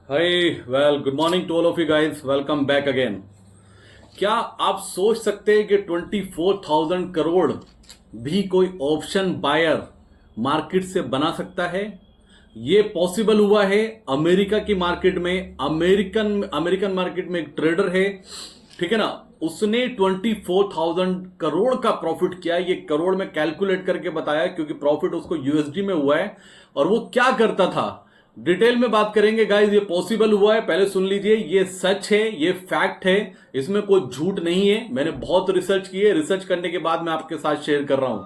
Hi good morning to all of you guys, welcome back again. क्या आप सोच सकते हैं कि 24,000 करोड़ भी कोई ऑप्शन बायर मार्केट से बना सकता है? ये पॉसिबल हुआ है अमेरिका की मार्केट में। अमेरिकन मार्केट में एक ट्रेडर है, ठीक है ना, उसने 24,000 करोड़ का प्रॉफिट किया। ये करोड़ में कैलकुलेट करके बताया क्योंकि प्रॉफिट उसको यूएसडी में हुआ है। और वो क्या करता था, डिटेल में बात करेंगे गाइस। ये पॉसिबल हुआ है, पहले सुन लीजिए। ये सच है, ये फैक्ट है, इसमें कोई झूठ नहीं है। मैंने बहुत रिसर्च की है, रिसर्च करने के बाद मैं आपके साथ शेयर कर रहा हूं।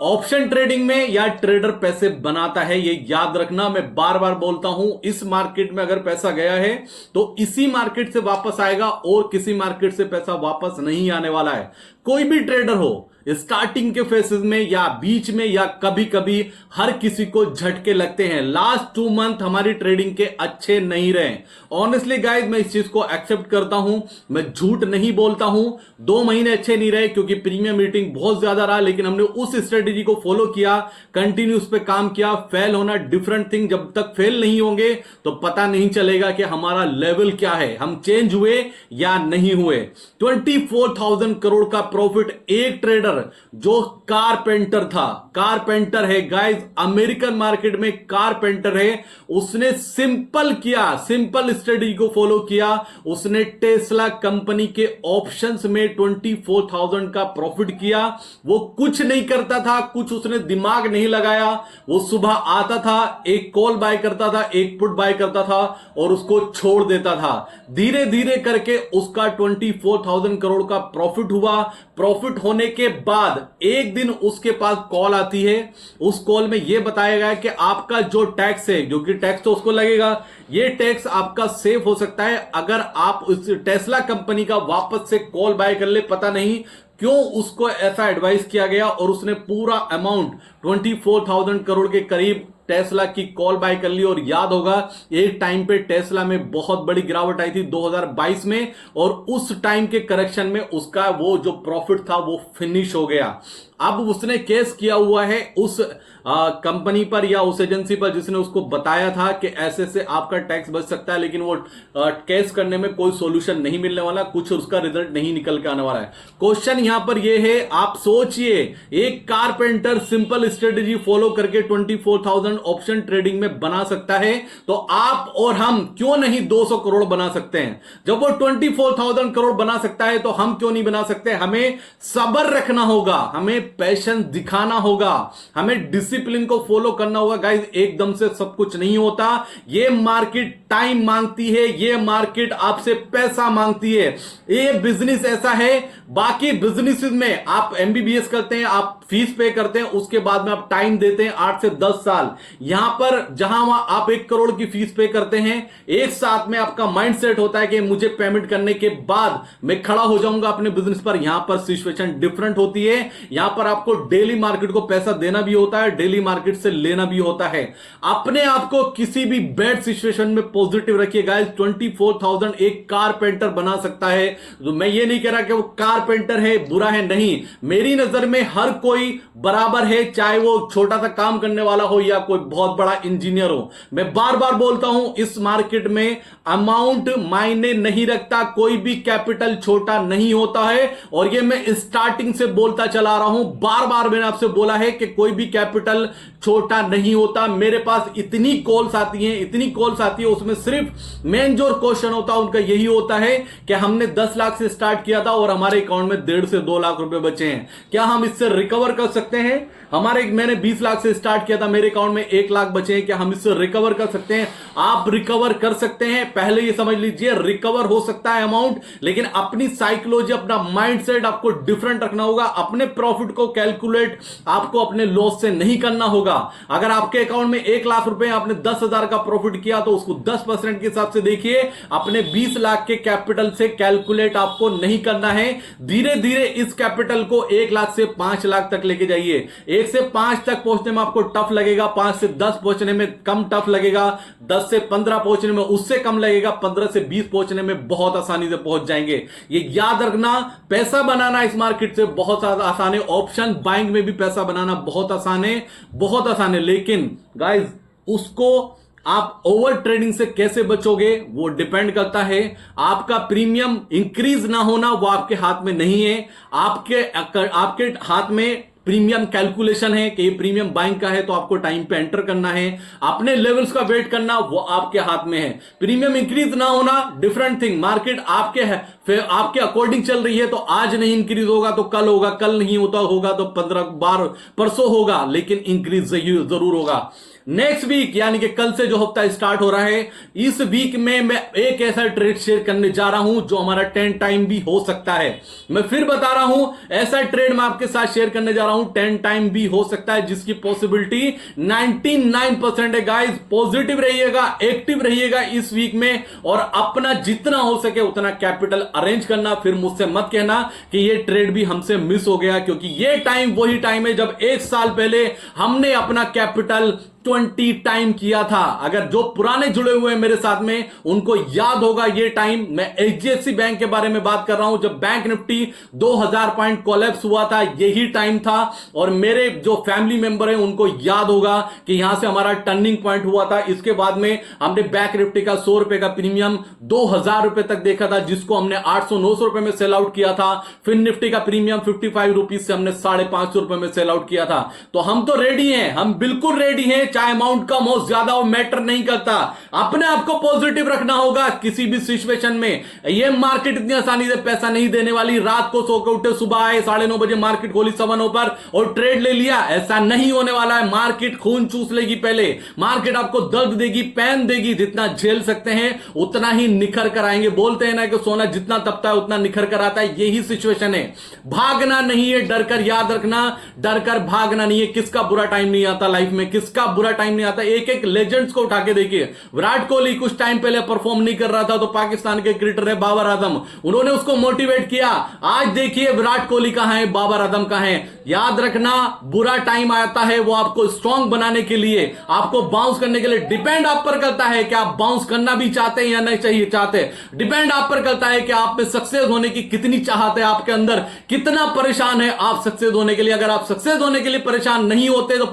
ऑप्शन ट्रेडिंग में या ट्रेडर पैसे बनाता है, ये याद रखना। मैं बार बार बोलता हूं, इस मार्केट में अगर पैसा गया है तो इसी मार्केट से वापस आएगा और किसी मार्केट से पैसा वापस नहीं आने वाला है। कोई भी ट्रेडर हो, स्टार्टिंग के फेसेस में या बीच में या कभी कभी, हर किसी को झटके लगते हैं। लास्ट 2 मंथ हमारी ट्रेडिंग के अच्छे नहीं रहे। ऑनेस्टली गाइस, मैं इस चीज को एक्सेप्ट करता हूं, मैं झूठ नहीं बोलता हूं। 2 महीने अच्छे नहीं रहे क्योंकि प्रीमियम मीटिंग बहुत ज्यादा रहा, लेकिन हमने उस स्ट्रेटेजी को फॉलो किया, कंटिन्यू उस पर काम किया। फेल होना डिफरेंट थिंग, जब तक फेल नहीं होंगे तो पता नहीं चलेगा कि हमारा लेवल क्या है, हम चेंज हुए या नहीं हुए। 24,000 करोड़ का प्रॉफिट एक ट्रेडर जो कारपेंटर था, कारपेंटर है गाइस, अमेरिकन मार्केट में कारपेंटर है, उसने सिंपल स्ट्रेटजी को फॉलो किया। उसने टेस्ला कंपनी के ऑप्शंस में 24,000 का प्रॉफिट किया। वो कुछ नहीं करता था, कुछ उसने दिमाग नहीं लगाया। वो सुबह आता था, एक कॉल बाय करता था, एक पुट बाय करता था और उसको छोड़ देता था। धीरे धीरे करके उसका 24,000 करोड़ का प्रॉफिट हुआ। प्रॉफिट होने के बाद एक दिन उसके पास कॉल आती है। उस कॉल में यह बताया गया कि आपका जो टैक्स है, जो कि टैक्स तो उसको लगेगा, यह टैक्स आपका सेव हो सकता है अगर आप उस टेस्ला कंपनी का वापस से कॉल बाय कर ले। पता नहीं क्यों उसको ऐसा एडवाइस किया गया और उसने पूरा अमाउंट 24,000 करोड़ के करीब टेस्ला की कॉल बाय कर ली। और याद होगा, एक टाइम पे टेस्ला में बहुत बड़ी गिरावट आई थी 2022 में, और उस टाइम के करेक्शन में उसका वो जो प्रॉफिट था वो फिनिश हो गया। अब उसने केस किया हुआ है उस कंपनी पर या उस एजेंसी पर जिसने उसको बताया था कि ऐसे से आपका टैक्स बच सकता है, लेकिन वो केस करने में कोई सॉल्यूशन नहीं मिलने वाला, कुछ उसका रिजल्ट नहीं निकल के आने वाला है। क्वेश्चन यहां पर यह है, आप सोचिए, एक कारपेंटर सिंपल स्ट्रेटेजी फॉलो करके 24,000 ऑप्शन ट्रेडिंग में बना सकता है, तो आप और हम क्यों नहीं 200 करोड़ बना सकते हैं? जब वो 24,000 करोड़ बना सकता है तो हम क्यों नहीं बना सकते? हमें सब्र रखना होगा, हमें पैशन दिखाना होगा, हमें डिसिप्लिन को फॉलो करना होगा। गाइस, एकदम से सब कुछ नहीं होता। ये मार्केट टाइम मांगती है, ये मार्केट आपसे पैसा मांगती है। ये बिजनेस ऐसा है, बाकी बिजनेस में आप एमबीबीएस करते हैं, आप फीस पे करते हैं, उसके बाद में आप टाइम देते हैं 8 से 10 साल। यहां पर जहां आप 1 करोड़ की फीस पे करते हैं, एक साथ में आपका माइंड सेट होता है कि मुझे पेमेंट करने के बाद मैं खड़ा हो जाऊंगा अपने बिजनेस पर। यहां पर सिचुएशन डिफरेंट होती है। यहां पर आपको डेली मार्केट को पैसा देना भी होता है, डेली मार्केट से लेना भी होता है। अपने आप को किसी भी बैड सिचुएशन में पॉजिटिव रखिए गाइस। 24,000 एक कारपेंटर बना सकता है। तो मैं ये नहीं कह रहा कि वो कारपेंटर है बुरा है, नहीं। मेरी नजर में हर कोई बराबर है, चाहे वो छोटा सा काम करने वाला हो या कोई बहुत बड़ा इंजीनियर हो। मैं बार बार बोलता हूं, इस मार्केट में अमाउंट मायने नहीं रखता, कोई भी कैपिटल छोटा नहीं होता है। और ये मैं स्टार्टिंग से बोलता चला रहा हूं, बार बार मैंने आपसे बोला है कि कोई भी कैपिटल छोटा नहीं होता। मेरे पास इतनी कॉल्स आती है, उसमें सिर्फ मेन जो क्वेश्चन होता है उनका यही होता है कि हमने 10 लाख से स्टार्ट किया था और हमारे अकाउंट में 1.5 से 2 लाख रुपए बचे हैं, क्या हम इससे रिकवर कर सकते हैं? मैंने 20 लाख से स्टार्ट किया था, मेरे अकाउंट में 1 लाख बचे हैं, क्या हम इससे रिकवर कर सकते हैं? आप रिकवर कर सकते हैं। पहले ये समझ लीजिए, रिकवर हो सकता है अमाउंट, लेकिन अपनी साइकोलॉजी, अपना माइंडसेट आपको डिफरेंट रखना होगा। अपने प्रॉफिट को कैलकुलेट आपको अपने लॉस से नहीं करना होगा। अगर आपके अकाउंट में 1 लाख रुपए, आपने 10,000 का प्रॉफिट किया तो उसको 10% के हिसाब से देखिए। अपने 20 लाख के कैपिटल से कैलकुलेट आपको नहीं करना है। धीरे धीरे इस कैपिटल को 1 लाख से 5 लाख तक लेके जाइए। 1 से 5 तक पहुंचने में आपको टफ लगेगा, 5 से 10 पहुंचने में कम टफ लगेगा, 10 से 15 पहुंचने में उससे कम लगेगा, 15 से 20 पहुंचने में बहुत आसानी से पहुंच जाएंगे। ये याद रखना, पैसा बनाना इस मार्केट से बहुत ज्यादा आसान है। ऑप्शन बाइंग में भी पैसा बनाना बहुत आसान है, बहुत आसान है, लेकिन गाइस उसको आप ओवर ट्रेडिंग से कैसे बचोगे वो डिपेंड करता है। आपका प्रीमियम इंक्रीज ना होना वो आपके हाथ में नहीं है। आपके हाथ में प्रीमियम कैलकुलेशन है कि ये प्रीमियम बाइंग का है तो आपको टाइम पे एंटर करना है, अपने लेवल्स का वेट करना वो आपके हाथ में है। प्रीमियम इंक्रीज ना होना डिफरेंट थिंग, मार्केट आपके है फिर आपके अकॉर्डिंग चल रही है तो आज नहीं इंक्रीज होगा तो कल होगा, कल नहीं होता होगा तो 15 बार परसों होगा, लेकिन इंक्रीज जरूर होगा। नेक्स्ट वीक यानी कि कल से जो हफ्ता स्टार्ट हो रहा है, इस वीक में मैं एक ऐसा ट्रेड शेयर करने जा रहा हूं जो हमारा 10 टाइम भी हो सकता है। मैं फिर बता रहा हूं, ऐसा ट्रेड मैं आपके साथ शेयर करने जा रहा हूं 10 टाइम भी हो सकता है, जिसकी पॉसिबिलिटी 99% है। गाइस पॉजिटिव रहिएगा, एक्टिव रहिएगा इस वीक में और अपना जितना हो सके उतना कैपिटल अरेंज करना। फिर मुझसे मत कहना कि ये ट्रेड भी हमसे मिस हो गया, क्योंकि ये टाइम वही टाइम है जब एक साल पहले हमने अपना कैपिटल 20 टाइम किया था। अगर जो पुराने जुड़े हुए हैं मेरे साथ में उनको याद होगा ये टाइम। मैं एचडीएफसी बैंक के बारे में बात कर रहा हूं, जब बैंक निफ्टी 2000 पॉइंट कोलैप्स हुआ था, यही टाइम था। और मेरे जो फैमिली मेंबर हैं उनको याद होगा कि यहां से हमारा टर्निंग पॉइंट हुआ था। इसके बाद में हमने बैंक निफ्टी का 100 रुपए का प्रीमियम 2000 रुपए तक देखा था, जिसको हमने 800-900 रुपए में सेल आउट किया था। फिर निफ्टी का प्रीमियम 55 रुपीज से हमने 550 रुपए में सेल आउट किया था। तो हम तो रेडी हैं, हम बिल्कुल रेडी हैं, चाहे अमाउंट कम हो ज्यादा हो मैटर नहीं करता। अपने आप को पॉजिटिव रखना होगा किसी भी सिचुएशन में। ये मार्केट इतनी आसानी से पैसा नहीं देने वाली। रात को सो के उठे, सुबह आए 9:30 बजे मार्केट खोली 7 पर और ट्रेड ले लिया, ऐसा नहीं होने वाला है। मार्केट खून चूस लेगी पहले, मार्केट आपको दर्द देगी, पैन देगी। जितना झेल सकते हैं उतना ही निखर कर आएंगे। बोलते हैं ना कि सोना जितना तपता है उतना निखर कर आता है, यही सिचुएशन है। भागना नहीं है, डर कर, याद रखना, डर कर भागना नहीं है। किसका बुरा टाइम नहीं आता लाइफ में, किसका बुरा टाइम नहीं आता। एक एक लेजेंड्स को उठा के देखिए। विराट कोहली कुछ टाइम पहले परफॉर्म नहीं कर रहा था तो पाकिस्तान के क्रिकेटर है बाबर आजम, उन्होंने उसको मोटिवेट किया। आज देखिए विराट कोहली कहां है, बाबर आजम कहां है। याद रखना, बुरा टाइम आता है वो आपको स्ट्रांग बनाने के लिए, आपको बाउंस करने के लिए। डिपेंड आप पर करता है कि आप बाउंस करना भी चाहते हैं या नहीं चाहिए चाहते। डिपेंड आप पर करता है कि आप में सक्सेस होने की कितनी चाहत है, आपके अंदर कितना परेशान है आप सक्सेस होने के लिए। अगर आप सक्सेस होने के लिए परेशान नहीं होते तो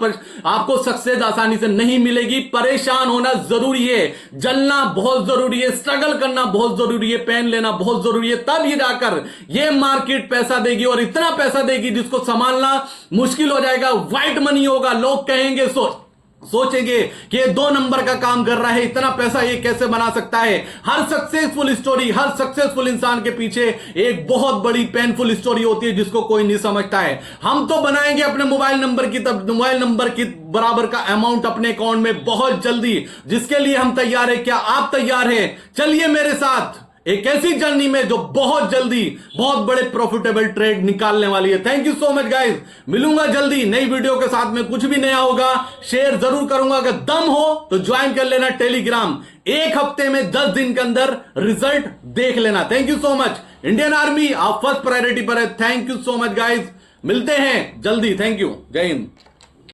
आपको सक्सेस आसानी से नहीं मिलेगी। परेशान होना जरूरी है, जलना बहुत जरूरी है, स्ट्रगल करना बहुत जरूरी है, पेन लेना बहुत जरूरी है, तब ये जाकर ये मार्केट पैसा देगी। और इतना पैसा देगी जिसको संभालना मुश्किल हो जाएगा। व्हाइट मनी होगा, लोग कहेंगे सोचेंगे कि ये 2 नंबर का काम कर रहा है, इतना पैसा ये कैसे बना सकता है। हर सक्सेसफुल स्टोरी, हर सक्सेसफुल इंसान के पीछे एक बहुत बड़ी पेनफुल स्टोरी होती है जिसको कोई नहीं समझता है। हम तो बनाएंगे अपने मोबाइल नंबर की बराबर का अमाउंट अपने अकाउंट में बहुत जल्दी, जिसके लिए हम तैयार हैं। क्या आप तैयार हैं? चलिए मेरे साथ एक ऐसी जर्नी में जो बहुत जल्दी बहुत बड़े प्रॉफिटेबल ट्रेड निकालने वाली है। Thank you so much guys, मिलूंगा जल्दी नई वीडियो के साथ में। कुछ भी नया होगा शेयर जरूर करूंगा। अगर दम हो तो ज्वाइन कर लेना टेलीग्राम। 1 हफ्ते में 10 दिन के अंदर रिजल्ट देख लेना। Thank you so much. Indian army आप फर्स्ट प्रायोरिटी पर है। Thank you so much guys, मिलते हैं जल्दी। थैंक यू, जय हिंद।